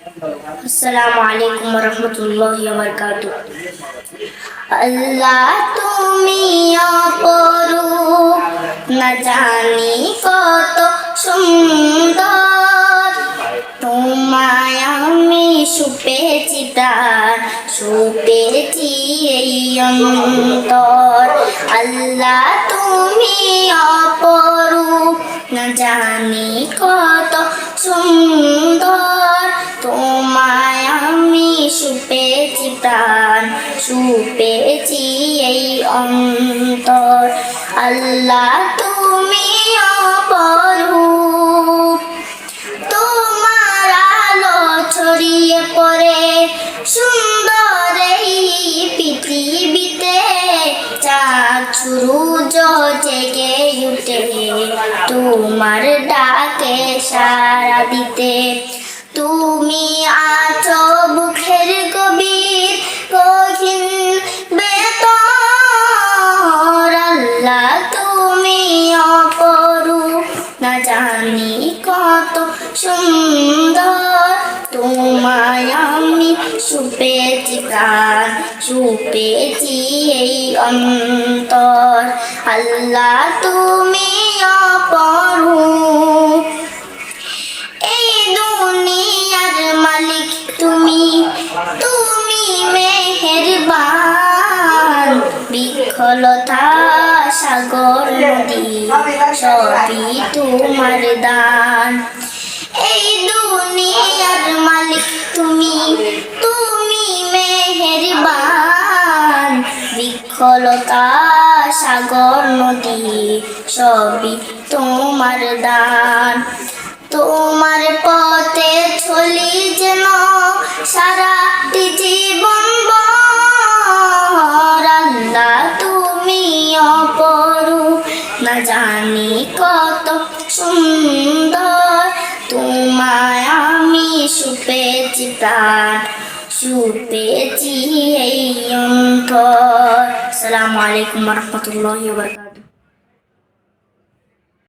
আসসালামু আলাইকুম ওয়া রাহমাতুল্লাহি ওয়া বারাকাতুহু। আল্লাহ তুমি অপরূপ, না জানি কত সুন্দর। তোমায় আমি সুপেছি প্রাণ, সুপেছি এই অন্তর। আল্লাহ তুমি অপরূপ, না জানি কত সুন্দর। তোমায় আমি সুপেছি প্রাণ, সুপেছি এই অন্তর। আল্লাহ তুমি অপরূপ, তোমার আলো ছড়িয়ে পড়ে সুন্দর এই পৃথিবীতে। চাঁদ সূরজ জেগে উঠে তোমার ডাকে সাড়া দিতে। তুমি আছো বুকের গভীর গহীন ভেতর। আল্লাহ তুমি অপরূপ, না জানি কত সুন্দর। তোমায় আমি সুপেছি প্রাণ, সুপেছি এই অন্তর। আল্লাহ তুমি অপরূপ, এই দুনিয়ার মালিক তুমি, তুমি মেহেরবান। বিফলতা সাগর নদী সবই তোমার দান। এই দুনিয়ার মালিক তুমি, তুমি মেহেরবান। বিফলতা সাগর নদী সবই তোমার দান। তোমার পথে চলি যেন সারাটি জীবন ভর। আল্লাহ তুমি অপরূপ, না জানি কত সুন্দর। তোমায় আমি সুপেছি প্রাণ, সুপেছি এই অন্তর। আসসালামু আলাইকুম ওয়া রাহমাতুল্লাহি ওয়া বারাকাতুহু।